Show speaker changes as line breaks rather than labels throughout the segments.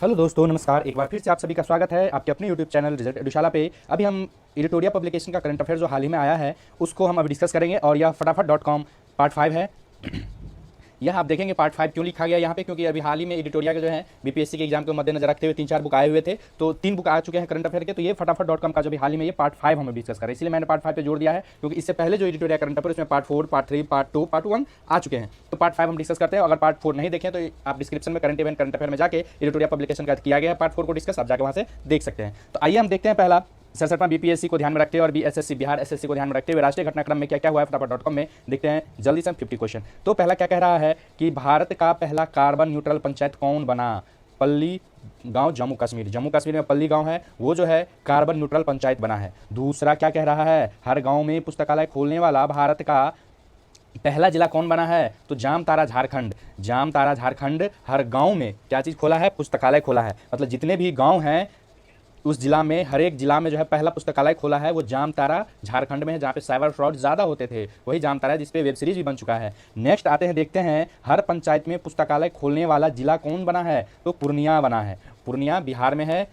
Hello दोस्तों, नमस्कार। एक बार फिर से आप सभी का स्वागत है आपके अपने यूट्यूब चैनल रिजल्ट एडुशाला पे। अभी हम एडिटोरिया पब्लिकेशन का करंट अफेयर जो हाल ही में आया है उसको हम अभी डिस्कस करेंगे और यह फटाफट.com पार्ट 5 है। यह आप देखेंगे पार्ट 5 क्यों लिखा गया यहाँ पे, क्योंकि अभी हाल ही में एडिटोरिया के जो है बीपीएससी के एग्जाम को मद्देनजर रखते हुए 3-4 बुक आए हुए थे, तो 3 बुक आ चुके हैं करंट अफेयर के। तो ये फटाफट.com का जो भी हाल ही में ये पार्ट 5 हमें डिस्कस करें, इसलिए मैंने पार्ट 5 पे जोड़ दिया है, क्योंकि इससे पहले जो एडिटोरिया करंट अफेयर उसमें पार्ट 4, पार्ट 3, पार्ट 2, पार्ट 1 आ चुके हैं। तो पार्ट 5 हम डिस्कस करते हैं। अगर पार्ट 4 नहीं देखें तो आप डिस्क्रिप्शन में करंट इवेंट करंट अफेयर में जाके एडिटोरिया पब्लिकेशन का किया गया है पार्ट 4 को डिस्कस, आप जाकर वहाँ से देख सकते हैं। तो आइए हम देखते हैं पहला 67वां बीपीएससी को ध्यान में रखते हुए और बीएसएससी बिहार एसएससी को ध्यान में रखते हुए राष्ट्रीय घटनाक्रम में क्या क्या हुआ है फटाफट.com में देखते हैं जल्दी से हम 50 क्वेश्चन। तो पहला क्या कह रहा है कि भारत का पहला कार्बन न्यूट्रल पंचायत कौन बना? पल्ली गांव, जम्मू कश्मीर। जम्मू कश्मीर में पल्ली गांव है, वो जो है कार्बन न्यूट्रल पंचायत बना है। दूसरा क्या कह रहा है, हर गांव में पुस्तकालय खोलने वाला भारत का पहला जिला कौन बना है? तो जामताड़ा झारखंड। जामताड़ा झारखंड हर गांव में क्या चीज़ खोला है? पुस्तकालय खोला है। मतलब जितने भी गांव हैं उस जिला में, हर एक जिला में जो है पहला पुस्तकालय खोला है वो जामताड़ा झारखंड में है, जहाँ पे साइबर फ्रॉड ज़्यादा होते थे, वही जामताड़ा जिस पे वेब सीरीज भी बन चुका है। नेक्स्ट आते हैं, देखते हैं हर पंचायत में पुस्तकालय खोलने वाला जिला कौन बना है? तो पूर्णिया बना है। पूर्णिया बिहार में है,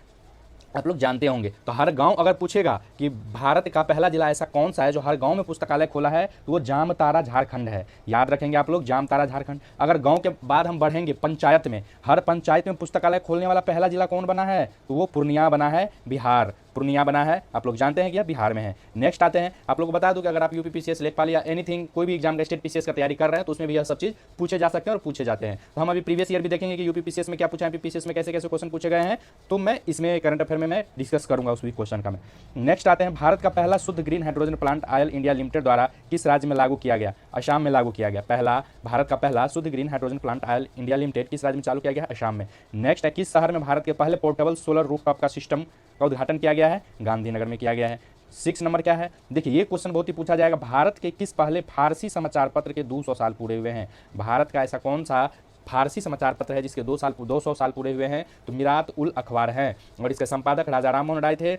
आप लोग जानते होंगे। तो हर गांव अगर पूछेगा कि भारत का पहला जिला ऐसा कौन सा है जो हर गांव में पुस्तकालय खोला है, तो वो जामताड़ा झारखंड है। याद रखेंगे आप लोग, जामताड़ा झारखंड। अगर गांव के बाद हम बढ़ेंगे पंचायत में, हर पंचायत में पुस्तकालय खोलने वाला पहला जिला कौन बना है? तो वो पूर्णिया बना है, बिहार। पूर्णिया बना है, आप लोग जानते हैं कि यह बिहार में है। नेक्स्ट आते हैं, आप लोग को बता दूं कि अगर आप यूपीपीसीएस, लेखपाल या एनीथिंग कोई भी एग्जाम का स्टेट पीसीएस का तैयारी कर रहे हैं तो उसमें भी यह सब चीज़ पूछे जा सकते हैं और पूछे जाते हैं। तो हम अभी प्रीवियस ईयर भी देखेंगे कि यूपीपीसीएस में क्या पूछा है, पीपीसीएस में कैसे कैसे क्वेश्चन पूछे गए हैं, तो मैं इसमें करंट अफेयर में मैं डिस्कस करूंगा उस क्वेश्चन का मैं। नेक्स्ट आते हैं, भारत का पहला शुद्ध green hydrogen plant oil India limited द्वारा किस राज्य में लागू किया गया? असम में लागू किया गया। भारत का पहला शुद्ध green hydrogen plant oil India limited किस राज्य में चालू किया गया? असम में। नेक्स्ट है, किस शहर में भारत के पहले पोर्टेबल सोलर रूफटॉप का सिस्टम का उद्घाटन किया गया है? गांधीनगर में किया गया है। 6 नंबर क्या है? देखिए ये क्वेश्चन बहुत ही पूछा जाएगा, भारत के किस पहले फारसी समाचार पत्र के 200 साल पूरे हुए हैं? भारत का ऐसा कौन सा फारसी समाचार पत्र है जिसके 200 साल पूरे हुए हैं? तो मिरात उल अखबार है, और इसके संपादक राजा राम मोहन राय थे।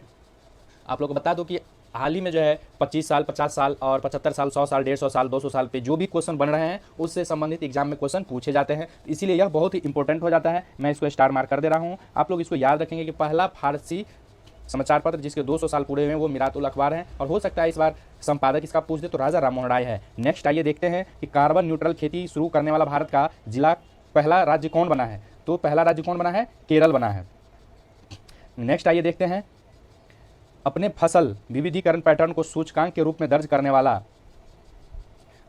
आप लोग को बता दो कि हाल ही में जो है 25 साल, 50 साल और 75 साल, 100 साल, 150 साल, 200 साल पे जो भी क्वेश्चन बन रहे हैं उससे संबंधित एग्जाम में क्वेश्चन पूछे जाते हैं, इसीलिए यह बहुत ही इंपॉर्टेंट हो जाता है। मैं इसको स्टार मार्क कर दे रहा हूँ, आप लोग इसको याद रखेंगे कि पहला फारसी समाचार पत्र जिसके 200 साल पूरे हुए हैं वो मिरात उल अखबार है, और हो सकता है इस बार संपादक इसका पूछ दे तो राजा राम मोहन राय है। नेक्स्ट आइए देखते हैं कि कार्बन न्यूट्रल खेती शुरू करने वाला भारत का जिला पहला राज्य कौन बना है? तो पहला राज्य कौन बना है? केरल बना है। नेक्स्ट आइए देखते हैं, अपने फसल विविधीकरण पैटर्न को सूचकांक के रूप में दर्ज करने वाला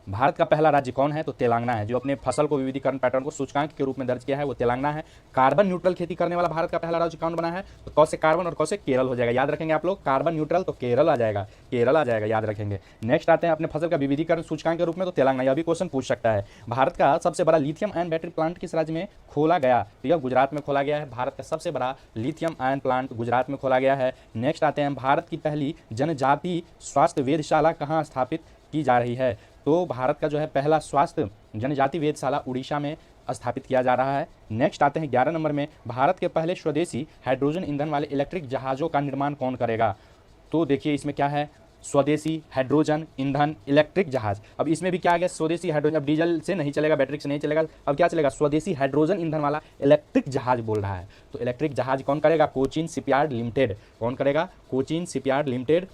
भारत का पहला राज्य कौन है? तो तेलंगाना है, जो अपने फसल को विविधीकरण पैटर्न को सूचकांक के रूप में दर्ज किया है वो तेलंगाना है। कार्बन न्यूट्रल खेती करने वाला भारत का पहला राज्य कौन बना है? तो कौ से कार्बन और कौ से केरल हो जाएगा, याद रखेंगे आप लोग। कार्बन न्यूट्रल तो केरल आ जाएगा, केरल आ जाएगा, याद रखेंगे। नेक्स्ट आते हैं, अपने फसल का विविधीकरण सूचकांक के रूप में तो तेलंगाना, यह भी क्वेश्चन पूछ सकता है। भारत का सबसे बड़ा लिथियम आयन बैटरी प्लांट किस राज्य में खोला गया? तो यह गुजरात में खोला गया है। भारत का सबसे बड़ा लिथियम आयन प्लांट गुजरात में खोला गया है। नेक्स्ट आते हैं, भारत की पहली जनजाति स्वास्थ्य वेधशाला कहाँ स्थापित की जा रही है? तो भारत का जो है पहला स्वास्थ्य जनजाति वेधशाला उड़ीसा में स्थापित किया जा रहा है। नेक्स्ट आते हैं 11 नंबर में, भारत के पहले स्वदेशी हाइड्रोजन ईंधन वाले इलेक्ट्रिक जहाज़ों का निर्माण कौन करेगा? तो देखिए इसमें क्या है, स्वदेशी हाइड्रोजन ईंधन इलेक्ट्रिक जहाज। अब इसमें भी क्या आ गया, स्वदेशी हाइड्रोजन। अब डीजल से नहीं चलेगा, बैटरी से नहीं चलेगा, अब क्या चलेगा? स्वदेशी हाइड्रोजन ईंधन वाला इलेक्ट्रिक जहाज बोल रहा है। तो इलेक्ट्रिक जहाज कौन करेगा? Cochin shipyard limited. कौन करेगा? कोचीन शिपयार्ड लिमिटेड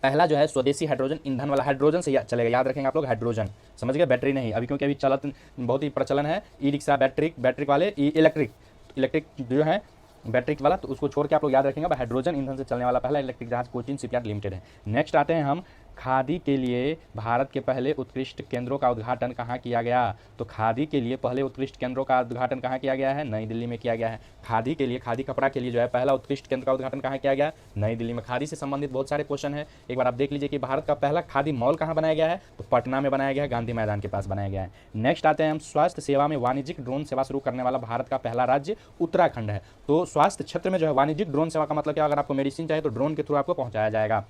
पहला जो है स्वदेशी हाइड्रोजन ईंधन वाला, हाइड्रोजन से चलेगा, याद रखेंगे आप लोग, हाइड्रोजन, समझ गए, बैटरी नहीं अभी, क्योंकि अभी चलन बहुत ही प्रचलन है ई रिक्शा बैटरी वाले, इलेक्ट्रिक जो है बैटरी वाला, तो उसको छोड़ के आप लोग याद रखेंगे। हाइड्रोजन ईंधन से चलने वाला पहला इलेक्ट्रिक जहाज कोचीन शिपयार्ड लिमिटेड है। नेक्स्ट आते हैं हम, खादी के लिए भारत के पहले उत्कृष्ट केंद्रों का उद्घाटन कहाँ किया गया? तो खादी के लिए पहले उत्कृष्ट केंद्रों का उद्घाटन कहाँ किया गया है? नई दिल्ली में किया गया है। खादी के लिए, खादी कपड़ा के लिए जो है पहला उत्कृष्ट केंद्र का उद्घाटन कहाँ किया गया? नई दिल्ली में। खादी से संबंधित बहुत सारे क्वेश्चन है, एक बार आप देख लीजिए कि भारत का पहला खादी मॉल कहाँ बनाया गया है? तो पटना में बनाया गया है, गांधी मैदान के पास बनाया गया है। नेक्स्ट आते हैं हम, स्वास्थ्य सेवा में वाणिज्यिक ड्रोन सेवा शुरू करने वाला भारत का पहला राज्य उत्तराखंड है। तो स्वास्थ्य क्षेत्र में जो है वाणिज्यिक ड्रोन सेवा का मतलब क्या, अगर आपको मेडिसिन चाहिए तो ड्रोन के थ्रू आपको पहुंचाया जाएगा,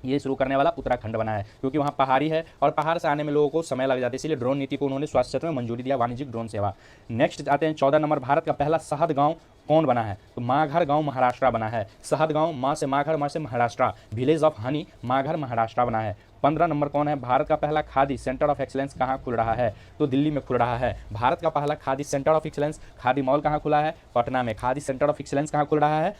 ये शुरू करने वाला उत्तराखंड बना है, क्योंकि वहाँ पहाड़ी है और पहाड़ से आने में लोगों को समय लग जाता है, इसलिए ड्रोन नीति को उन्होंने स्वास्थ्य क्षेत्र में मंजूरी दिया, वाणिज्यिक ड्रोन सेवा। नेक्स्ट आते हैं 14 नंबर, भारत का पहला शहद गांव कौन बना है? तो माघर गांव महाराष्ट्र बना है। शहद गांव, माँ से माघर, माँ से Maharashtra, village of honey, Maghar Maharashtra बना है। 15 नंबर कौन है, भारत का पहला खादी सेंटर ऑफ एक्सीलेंस कहाँ खुल रहा है, तो दिल्ली में खुल रहा है। भारत का पहला khadi centre of excellence, khadi mall कहाँ खुला है, पटना में। खादी सेंटर ऑफ एक्सीलेंस कहाँ खुल रहा है,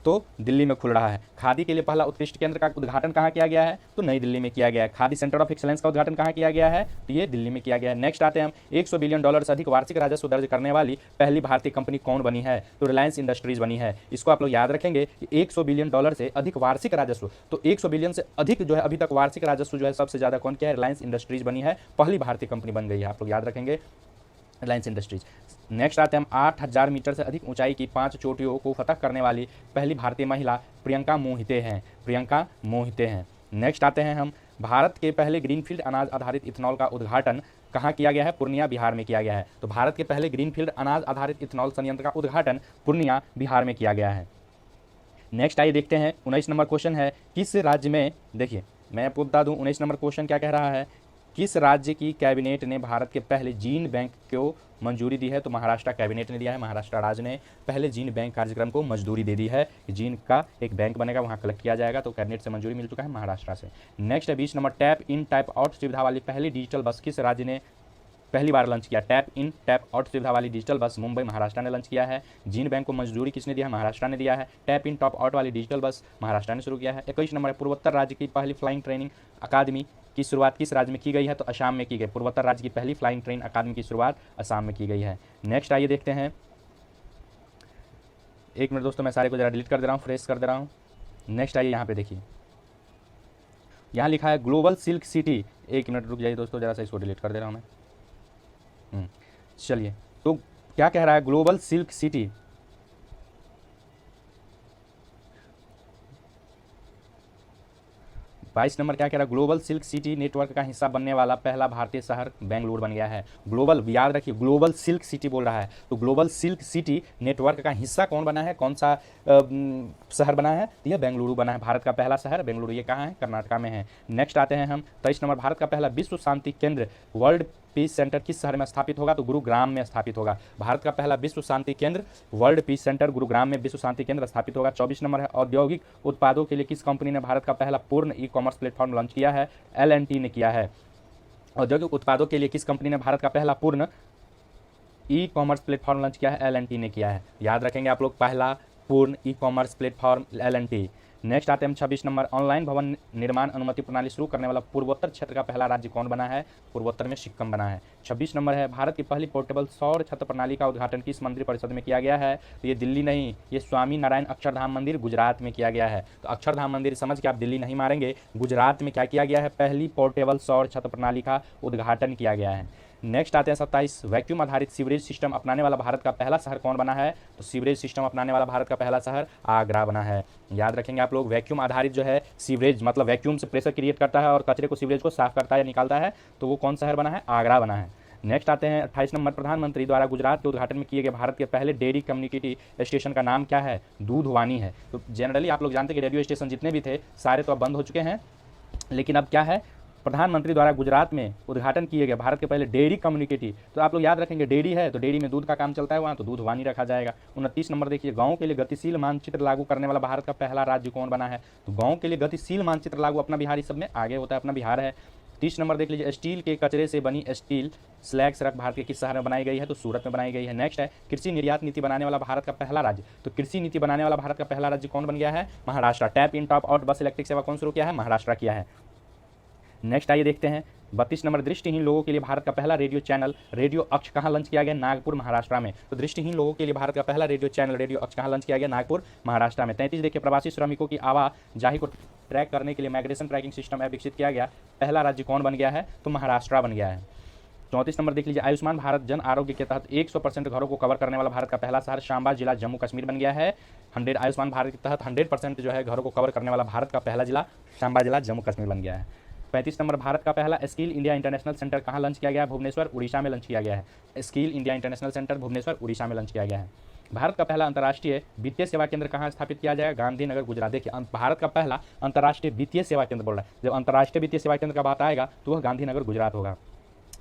तो दिल्ली में खुल रहा है। खादी के लिए पहला उत्कृष्ट केंद्र का उद्घाटन कहाँ किया गया है, तो नई दिल्ली में किया गया है। खादी सेंटर ऑफ एक्सीलेंस का उद्घाटन कहाँ किया गया है, तो ये दिल्ली में किया गया है। नेक्स्ट आते हैं हम, $100 बिलियन से अधिक वार्षिक राजस्व दर्ज करने वाली पहली भारतीय कंपनी कौन बनी है, तो रिलायंस इंडस्ट्रीज बनी है। इसको आप लोग याद रखेंगे कि $100 बिलियन से अधिक वार्षिक राजस्व, तो 100 बिलियन से अधिक जो है अभी तक वार्षिक राजस्व जो है सबसे ज्यादा कौन किया है, रिलायंस इंडस्ट्रीज बनी है, पहली भारतीय कंपनी बन गई है। आप लोग याद रखेंगे रिलायंस इंडस्ट्रीज। नेक्स्ट आते हैं हम, 8000 मीटर से अधिक ऊंचाई की 5 चोटियों को फतह करने वाली पहली भारतीय महिला प्रियंका मोहिते हैं, प्रियंका मोहिते हैं। नेक्स्ट आते हैं हम, भारत के पहले ग्रीनफील्ड अनाज आधारित इथेनॉल का उद्घाटन कहाँ किया गया है, पूर्णिया बिहार में किया गया है। तो भारत के पहले ग्रीनफील्ड अनाज आधारित इथेनॉल संयंत्र का उद्घाटन पूर्णिया बिहार में किया गया है। नेक्स्ट आइए देखते हैं, 19 नंबर क्वेश्चन है, किस राज्य में, देखिए मैं आपको बता दूं 19 नंबर क्वेश्चन क्या कह रहा है, किस राज्य की कैबिनेट ने भारत के पहले जीन बैंक को मंजूरी दी है, तो महाराष्ट्र कैबिनेट ने दिया है। महाराष्ट्र राज्य ने पहले जीन बैंक कार्यक्रम को मंजूरी दे दी है, जीन का एक बैंक बनेगा, वहाँ कलेक्ट किया जाएगा, तो कैबिनेट से मंजूरी मिल चुका है महाराष्ट्र से। नेक्स्ट है 20 number, tap in tap out सुविधा वाली पहली डिजिटल बस किस राज्य ने पहली बार लॉन्च किया। टैप इन टैप आउट सुविधा वाली डिजिटल बस मुंबई महाराष्ट्र ने लॉन्च किया है। जीन बैंक को मंजूरी किसने दिया है, महाराष्ट्र ने दिया है। टैप इन टॉप आउट वाली डिजिटल बस महाराष्ट्र ने शुरू किया है। 21 नंबर, पूर्वोत्तर राज्य की पहली फ्लाइंग ट्रेनिंग अकादमी की शुरुआत किस राज्य में की गई है, तो असम में की गई। पूर्वोत्तर राज्य की पहली फ्लाइंग ट्रेन अकादमी की शुरुआत असम में की गई है। नेक्स्ट आइए देखते हैं, एक मिनट दोस्तों मैं सारे को जरा डिलीट कर दे रहा हूँ, फ्रेश कर दे रहा हूँ। नेक्स्ट आइए यहाँ पे देखिए, यहाँ लिखा है ग्लोबल सिल्क सिटी, एक मिनट रुक जाइए दोस्तों, जरा सा इसको डिलीट कर दे रहा हूँ मैं। चलिए, तो क्या कह रहा है, ग्लोबल सिल्क सिटी, बाईस नंबर क्या कह रहा है, ग्लोबल सिल्क सिटी नेटवर्क का हिस्सा बनने वाला पहला भारतीय शहर बेंगलुरु बन गया है। ग्लोबल, याद रखिए ग्लोबल सिल्क सिटी बोल रहा है, तो ग्लोबल सिल्क सिटी नेटवर्क का हिस्सा कौन बना है, कौन सा शहर बना है, यह बेंगलुरु बना है। भारत का पहला शहर बेंगलुरु, ये कहाँ है, कर्नाटक में है। नेक्स्ट आते हैं हम, 23 नंबर, भारत का पहला विश्व शांति केंद्र वर्ल्ड पीस सेंटर किस शहर में स्थापित होगा, तो गुरुग्राम में स्थापित होगा। भारत का पहला विश्व शांति केंद्र वर्ल्ड पीस सेंटर गुरुग्राम में विश्व शांति केंद्र स्थापित होगा। 24 नंबर है, औद्योगिक उत्पादों के लिए किस कंपनी ने भारत का पहला पूर्ण ई कॉमर्स प्लेटफॉर्म लॉन्च किया है, L&T ने किया है। औद्योगिक उत्पादों के लिए किस कंपनी ने भारत का पहला पूर्ण ई कॉमर्स प्लेटफॉर्म लॉन्च किया है, L&T ने किया है। याद रखेंगे आप लोग, पहला पूर्ण e commerce platform L&T। Next आते हैं 26 नंबर, ऑनलाइन भवन निर्माण अनुमति प्रणाली शुरू करने वाला पूर्वोत्तर क्षेत्र का पहला राज्य कौन बना है, पूर्वोत्तर में सिक्किम बना है। 26 नंबर है, भारत की पहली पोर्टेबल सौर छत प्रणाली का उद्घाटन किस मंदिर परिषद में किया गया है, तो ये दिल्ली नहीं, ये स्वामी नारायण अक्षरधाम मंदिर गुजरात में किया गया है। तो अक्षरधाम मंदिर समझ के आप दिल्ली नहीं मारेंगे, गुजरात में क्या किया गया है, पहली पोर्टेबल सौर छत प्रणाली का उद्घाटन किया गया है। नेक्स्ट आते हैं 27, वैक्यूम आधारित सीवरेज सिस्टम अपनाने वाला भारत का पहला शहर कौन बना है, तो सीवरेज सिस्टम अपनाने वाला भारत का पहला शहर आगरा बना है। याद रखेंगे आप लोग, वैक्यूम आधारित जो है सीवरेज, मतलब वैक्यूम से प्रेशर क्रिएट करता है और कचरे को सीवरेज को साफ करता है या निकालता है, तो वो कौन शहर बना है, आगरा बना है। नेक्स्ट आते हैं 28 नंबर, प्रधानमंत्री द्वारा गुजरात के उद्घाटन में किए गए भारत के पहले डेयरी कम्युनिटी स्टेशन का नाम क्या है, दूधवानी है। तो जनरली आप लोग जानते हैं कि रेडियो स्टेशन जितने भी थे सारे तो अब बंद हो चुके हैं, लेकिन अब क्या है, प्रधानमंत्री द्वारा गुजरात में उद्घाटन किए गए भारत के पहले डेयरी कम्युनिटी, तो आप लोग याद रखेंगे डेयरी है तो डेयरी में दूध का काम चलता है वहाँ, तो दूधवानी रखा जाएगा। 29 नंबर देखिए, गाँव के लिए गतिशील मानचित्र लागू करने वाला भारत का पहला राज्य कौन बना है, तो गाँव के लिए गतिशील मानचित्र लागू अपना बिहार इस सब में आगे होता है, अपना बिहार है। 30 नंबर देख लीजिए, स्टील के कचरे से बनी स्टील स्लैग सड़क भारत के किस शहर में बनाई गई है, तो सूरत में बनाई गई है। नेक्स्ट है, कृषि निर्यात नीति बनाने वाला भारत का पहला राज्य, तो कृषि नीति बनाने वाला भारत का पहला राज्य कौन बन गया है, Maharashtra. Tap in top out बस इलेक्ट्रिक सेवा कौन शुरू किया है, महाराष्ट्र किया है। नेक्स्ट आइए देखते हैं 32 नंबर, दृष्टिहीन लोगों के लिए भारत का पहला रेडियो चैनल रेडियो अक्ष कहाँ लॉन्च किया गया, नागपुर महाराष्ट्र में। तो दृष्टिहीन लोगों के लिए भारत का पहला रेडियो चैनल रेडियो अक्ष कहाँ लॉन्च किया गया, नागपुर महाराष्ट्र में। 33 देखिए, प्रवासी श्रमिकों की आवाजाही को ट्रैक करने के लिए माइग्रेशन ट्रैकिंग सिस्टम ऐप विकसित किया गया, पहला राज्य कौन बन गया है, तो महाराष्ट्र बन गया है। 34 नंबर देख लीजिए, आयुष्मान भारत जन आरोग्य के तहत 100% घरों को कवर करने वाला भारत का पहला शहर सांबा जिला जम्मू कश्मीर बन गया है। 100 आयुष्मान भारत के तहत 100% जो है घरों को कवर करने वाला भारत का पहला जिला सांबा जिला जम्मू कश्मीर बन गया है। 35 नंबर, भारत का पहला स्किल इंडिया इंटरनेशनल सेंटर कहाँ लॉन्च किया गया है, भुवनेश्वर उड़ीसा में लॉन्च किया गया है। Skill India international centre Bhubaneswar Orissa में लॉन्च किया गया है। भारत का पहला अंतर्राष्ट्रीय वित्तीय सेवा केंद्र कहाँ स्थापित किया जाएगा, गांधीनगर गुजरात। देखिए, भारत का पहला अंतर्राष्ट्रीय वित्तीय सेवा केंद्र बोल रहा है, जब अंतर्राष्ट्रीय वित्तीय सेवा केंद्र का बात आएगा तो वह गांधीनगर गुजरात होगा।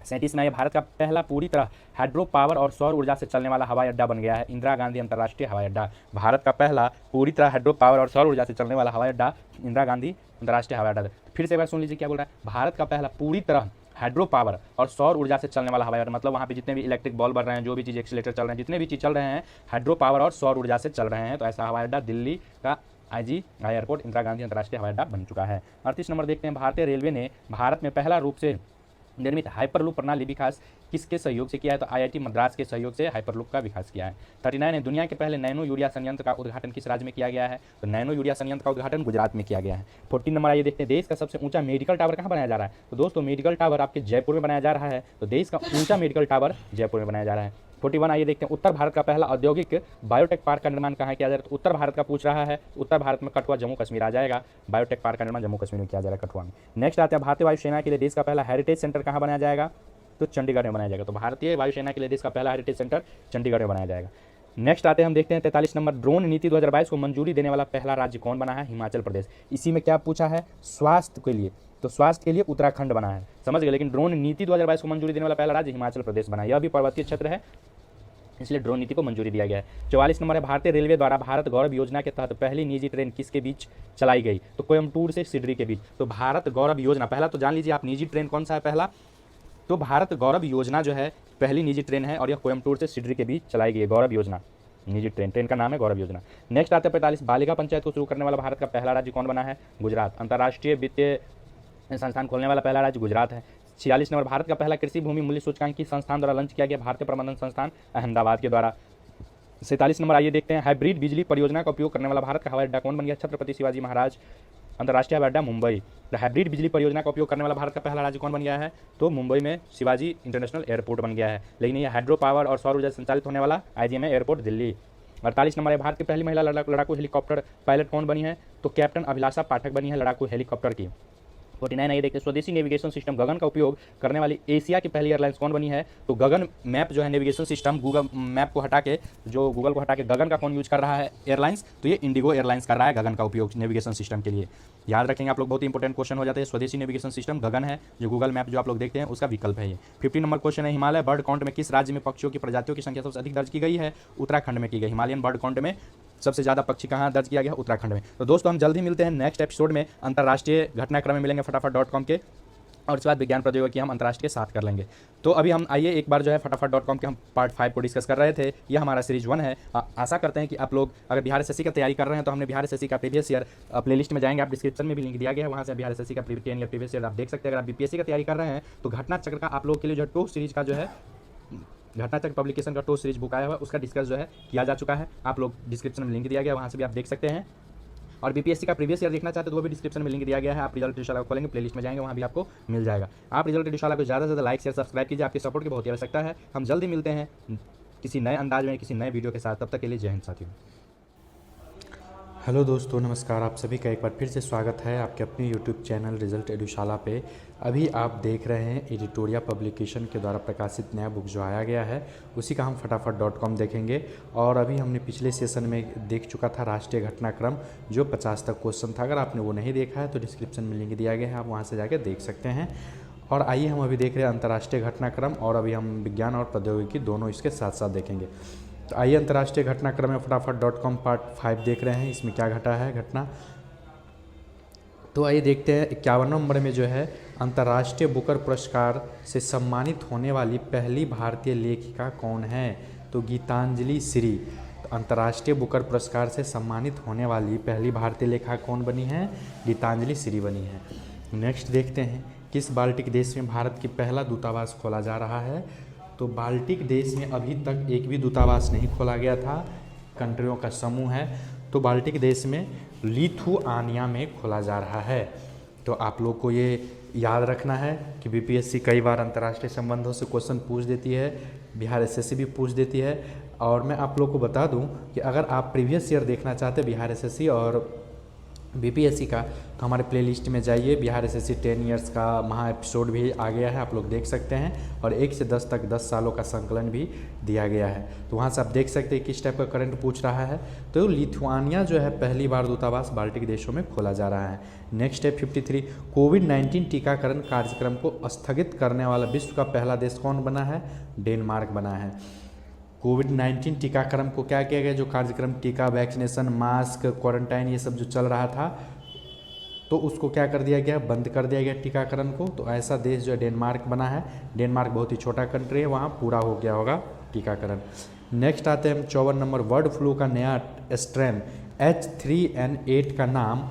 37 में ये भारत का पहला पूरी तरह हाइड्रो पावर और सौर ऊर्जा से चलने वाला हवाई अड्डा बन गया है इंदिरा गांधी अंतर्राष्ट्रीय हवाई अड्डा। भारत का पहला पूरी तरह हाइड्रो पावर और सौर ऊर्जा से चलने वाला हवाई अड्डा इंदिरा गांधी अंतर्राष्ट्रीय हवाई अड्डा। फिर से एक बार सुन लीजिए क्या बोल रहा है, भारत का पहला पूरी तरह हाइड्रो पावर और सौर ऊर्जा से चलने वाला हवाई अड्डा, मतलब वहाँ पे जितने भी इलेक्ट्रिक बॉल बन रहे हैं, जो भी चीज़ एक्सीलेटर चल रहे हैं, जितने भी चीज़ चल रहे हैं हाइड्रो पावर और सौर ऊर्जा से चल रहे हैं, तो ऐसा हवाई अड्डा दिल्ली का IGI एयरपोर्ट इंदिरा गांधी अंतर्राष्ट्रीय हवाई अड्डा बन चुका है। 38 नंबर देखते हैं, भारतीय रेलवे ने भारत में पहला रूप से निर्मित हाइपरलूप प्रणाली विकास किसके सहयोग से किया है, तो IIT मद्रास के सहयोग से हाइपरलूप का विकास किया है। 39 है, दुनिया के पहले नैनो यूरिया संयंत्र का उद्घाटन किस राज्य में किया गया है, तो नैनो यूरिया संयंत्र का उद्घाटन गुजरात में किया गया है। 14 नंबर आइए देखते हैं, देश का सबसे ऊंचा मेडिकल टावर कहाँ बनाया जा रहा है, तो दोस्तों मेडिकल टावर आपके जयपुर में बनाया जा रहा है, तो देश का ऊंचा मेडिकल टावर जयपुर में बनाया जा रहा है। 41 आइए देखते हैं, उत्तर भारत का पहला औद्योगिक बायोटेक पार्क का निर्माण कहाँ किया जा रहा है, तो उत्तर भारत का पूछ रहा है, उत्तर भारत में कठुआ जम्मू कश्मीर आ जाएगा, बायोटेक पार्क का निर्माण जम्मू कश्मीर में किया जा रहा है कठुआ में। नेक्स्ट आते हैं, भारतीय वायुसेना के लिए देश का पहला हेरिटेज सेंटर कहाँ बनाया जाएगा, तो चंडीगढ़ में बनाया जाएगा, तो भारतीय वायुसेना के लिए देश का पहला हेरिटेज सेंटर चंडीगढ़ में बनाया जाएगा। नेक्स्ट आते हैं, हम देखते हैं 43 नंबर, ड्रोन नीति 2022 को मंजूरी देने वाला पहला राज्य कौन बना है, हिमाचल प्रदेश। इसी में क्या पूछा है, स्वास्थ्य के लिए, तो स्वास्थ्य के लिए उत्तराखंड बना है, समझ गए, लेकिन ड्रोन नीति 2022 को मंजूरी देने वाला पहला राज्य हिमाचल प्रदेश बना है, यह भी पर्वतीय क्षेत्र है इसलिए ड्रोन नीति को मंजूरी दिया गया है। 44 नंबर है, भारतीय रेलवे द्वारा भारत गौरव योजना के तहत पहली निजी ट्रेन किसके बीच चलाई गई, तो कोयम्बटूर से सिडरी के बीच। तो भारत गौरव योजना, पहला तो जान लीजिए आप निजी ट्रेन कौन सा है पहला, तो भारत गौरव योजना जो है पहली निजी ट्रेन है और यह कोयम्बटूर से सिडरी के बीच चलाई गई है, गौरव योजना निजी ट्रेन का नाम है गौरव योजना। नेक्स्ट आते हैं 45, बालिका पंचायत को शुरू करने वाला भारत का पहला राज्य कौन बना है, गुजरात। अंतर्राष्ट्रीय वित्तीय संस्थान खोलने वाला पहला राज्य गुजरात है। 46 नंबर, भारत का पहला कृषि भूमि मूल्य सूचकांक संस्थान द्वारा लॉन्च किया गया, भारतीय प्रबंधन संस्थान अहमदाबाद के द्वारा। 47 नंबर आइए देखते हैं, हाइब्रिड बिजली परियोजना का उपयोग करने वाला भारत का हवाई अड्डा कौन बन गया, छत्रपति शिवाजी महाराज अंतर्राष्ट्रीय हवाई अड्डा मुंबई। हाइब्रिड बिजली परियोजना का उपयोग करने वाला भारत का पहला राज्य कौन बन गया है, तो मुंबई में शिवाजी इंटरनेशनल एयरपोर्ट बन गया है, लेकिन ये हाइड्रो पावर और सौर ऊर्जा से संचालित होने वाला IGMA एयरपोर्ट दिल्ली। 48 नंबर है, भारत की पहली महिला लड़ाकू हेलीकॉप्टर पायलट कौन बनी है, तो कैप्टन अभिलाषा पाठक बनी है लड़ाकू हेलीकॉप्टर की। 49 आइए देखते हैं, स्वदेशी नेविगेशन सिस्टम गगन का उपयोग करने वाली एशिया की पहली एयरलाइंस कौन बनी है, तो गगन मैप जो है नेविगेशन सिस्टम गूगल मैप को हटा के, जो गूगल को हटा के गगन का कौन यूज कर रहा है एयरलाइंस, तो ये इंडिगो एयरलाइंस कर रहा है गगन का उपयोग नेविगेशन सिस्टम के लिए। याद रखेंगे आप लोग, बहुत ही इंपॉर्टेंट क्वेश्चन हो जाते हैं। स्वदेशी नेविगेशन सिस्टम गगन है, जो गूगल मैप जो आप लोग देखते हैं उसका विकल्प है ये। 50 नंबर क्वेश्चन है, हिमालय बर्ड काउंट में किस राज्य में पक्षियों की प्रजातियों की संख्या सबसे अधिक दर्ज की गई है, उत्तराखंड में की गई। हिमालयन बर्ड काउंट में सबसे ज़्यादा पक्षी कहाँ दर्ज किया गया, उत्तराखंड में। तो दोस्तों हम जल्द ही मिलते हैं नेक्स्ट एपिसोड में, अंतर्राष्ट्रीय घटनाक्रम में मिलेंगे फटाफट.com के, और उसके बाद विज्ञान प्रौद्योगिकी हम अंतर्राष्ट्रीय के साथ कर लेंगे। तो अभी हम आइए एक बार जो है फटाफट.com के हम पार्ट 5 को डिस्कस कर रहे थे, यह हमारा सीरीज 1 है। आशा करते हैं कि आप लोग अगर बिहार SSC का तैयारी कर रहे हैं तो हमने बिहार SSC का प्रीवियस ईयर प्लेलिस्ट में जाएंगे, आप डिस्क्रिप्शन में भी लिंक दिया गया है, वहाँ से बिहार SSC का 10 ईयर प्रीवियस ईयर आप देख सकते हैं। अगर आप BPSC का तैयारी कर रहे हैं तो घटना चक्र का आप लोग के लिए जो टू सीरीज का जो है घटना चक्र पब्लिकेशन का टू सीरीज बुक आया हुआ है, उसका डिस्कस जो है किया जा चुका है, आप लोग डिस्क्रिप्शन में लिंक दिया गया है, वहाँ से भी आप देख सकते हैं। और BPSC का प्रीवियस ईयर देखना चाहते हैं तो वो भी डिस्क्रिप्शन में लिंक दिया गया है, आप रिजल्ट एडुशाला खोलेंगे प्लेलिस्ट में जाएंगे, वहाँ भी आपको मिल जाएगा। आप रिजल्ट एडुशाला को ज़्यादा से ज़्यादा लाइक शेयर सब्सक्राइब कीजिए, आपकी सपोर्ट की बहुत ही आवश्यकता है। हम जल्दी मिलते हैं किसी नए अंदाज में किसी नए वीडियो के साथ, तब तक के लिए जय हिंद साथियों।
हेलो दोस्तों, नमस्कार। आप सभी का एक बार फिर से स्वागत है आपके अपने यूट्यूब चैनल रिजल्ट एडुशाला पे। अभी आप देख रहे हैं एडिटोरिया पब्लिकेशन के द्वारा प्रकाशित नया बुक जो आया गया है, उसी का हम फटाफट.com देखेंगे। और अभी हमने पिछले सेशन में देख चुका था राष्ट्रीय घटनाक्रम, जो 50 तक क्वेश्चन था। अगर आपने वो नहीं देखा है तो डिस्क्रिप्शन में लिंक दिया गया है, आप वहाँ से जाकर देख सकते हैं। और आइए हम अभी देख रहे हैं अंतर्राष्ट्रीय घटनाक्रम, और अभी हम विज्ञान और प्रौद्योगिकी दोनों इसके साथ साथ देखेंगे। तो आइए अंतर्राष्ट्रीय घटनाक्रम में फटाफट.com पार्ट 5 देख रहे हैं, इसमें क्या घटा है घटना। तो आइए देखते हैं 51 नंबर में जो है, अंतर्राष्ट्रीय बुकर पुरस्कार से सम्मानित होने वाली पहली भारतीय लेखिका कौन है, तो गीतांजलि श्री। तो अंतर्राष्ट्रीय बुकर पुरस्कार से सम्मानित होने वाली पहली भारतीय लेखिका कौन बनी है, गीतांजलि श्री बनी है। नेक्स्ट देखते हैं, किस बाल्टिक देश में भारत की पहला दूतावास खोला जा रहा है, तो बाल्टिक देश में अभी तक एक भी दूतावास नहीं खोला गया था, कंट्रियों का समूह है। तो बाल्टिक देश में लिथुआनिया में खोला जा रहा है। तो आप लोग को ये याद रखना है कि BPSC कई बार अंतर्राष्ट्रीय संबंधों से क्वेश्चन पूछ देती है, बिहार SSC भी पूछ देती है। और मैं आप लोग को बता दूं कि अगर आप प्रीवियस ईयर देखना चाहते हैं बिहार SSC और बीपीएससी का, तो हमारे प्लेलिस्ट में जाइए, बिहार एसएससी 10 ईयर्स का महा एपिसोड भी आ गया है, आप लोग देख सकते हैं। और 1 से 10 तक 10 सालों का संकलन भी दिया गया है, तो वहाँ से आप देख सकते हैं किस टाइप का करंट पूछ रहा है। तो लिथुआनिया जो है पहली बार दूतावास बाल्टिक देशों में खोला जा रहा है। नेक्स्ट है 53, कोविड-19 टीकाकरण कार्यक्रम को स्थगित करने वाला विश्व का पहला देश कौन बना है? डेनमार्क बना है। कोविड-19 टीकाकरण को क्या किया गया? जो कार्यक्रम टीका, वैक्सीनेशन, मास्क, क्वारंटाइन ये सब जो चल रहा था, तो उसको क्या कर दिया गया? बंद कर दिया गया टीकाकरण को। तो ऐसा देश जो है डेनमार्क बना है। डेनमार्क बहुत ही छोटा कंट्री है, वहाँ पूरा हो गया होगा टीकाकरण। नेक्स्ट आते हैं हम 54 नंबर, बर्ड फ्लू का नया स्ट्रेन H3N8 का नाम,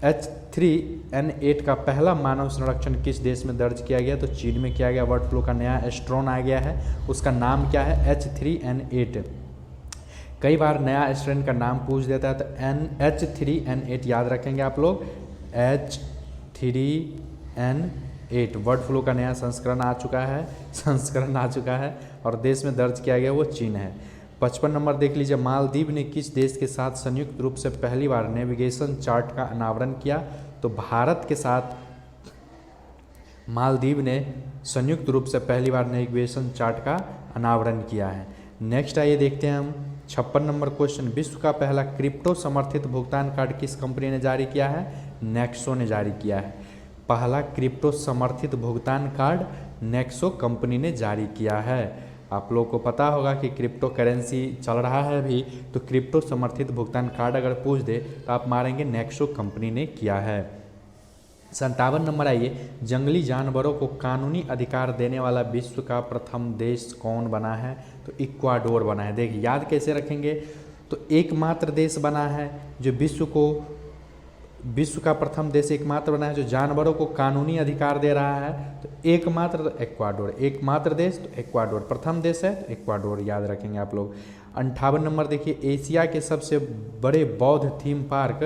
H3N8 का पहला मानव संरक्षण किस देश में दर्ज किया गया? तो चीन में किया गया। बर्ड फ्लू का नया स्ट्रेन आ गया है, उसका नाम क्या है? H3N8। कई बार नया स्ट्रेन का नाम पूछ देता है, तो H3N8 याद रखेंगे आप लोग, H3N8 बर्ड फ्लू का नया संस्करण आ चुका है और देश में दर्ज किया गया वो चीन है। 55 नंबर देख लीजिए, मालदीव ने किस देश के साथ संयुक्त रूप से पहली बार नेविगेशन चार्ट का अनावरण किया? तो भारत के साथ मालदीव ने संयुक्त रूप से पहली बार नेविगेशन चार्ट का अनावरण किया है। नेक्स्ट आइए देखते हैं हम 56 नंबर क्वेश्चन, विश्व का पहला क्रिप्टो समर्थित भुगतान कार्ड किस कंपनी ने जारी किया है? नेक्सो ने जारी किया है। पहला क्रिप्टो समर्थित भुगतान कार्ड नेक्सो कंपनी ने जारी किया है। आप लोगों को पता होगा कि क्रिप्टो करेंसी चल रहा है अभी, तो क्रिप्टो समर्थित भुगतान कार्ड अगर पूछ दे तो आप मारेंगे नेक्सो कंपनी ने किया है। 57 नंबर आइए, जंगली जानवरों को कानूनी अधिकार देने वाला विश्व का प्रथम देश कौन बना है? तो इक्वाडोर बना है। देखिए याद कैसे रखेंगे, तो एकमात्र देश बना है जो विश्व का प्रथम देश एकमात्र बना है जो जानवरों को कानूनी अधिकार दे रहा है, तो एकमात्र तो इक्वाडोर, एकमात्र देश तो इक्वाडोर, प्रथम देश है तो इक्वाडोर याद रखेंगे आप लोग। 58 नंबर देखिए, एशिया के सबसे बड़े बौद्ध थीम पार्क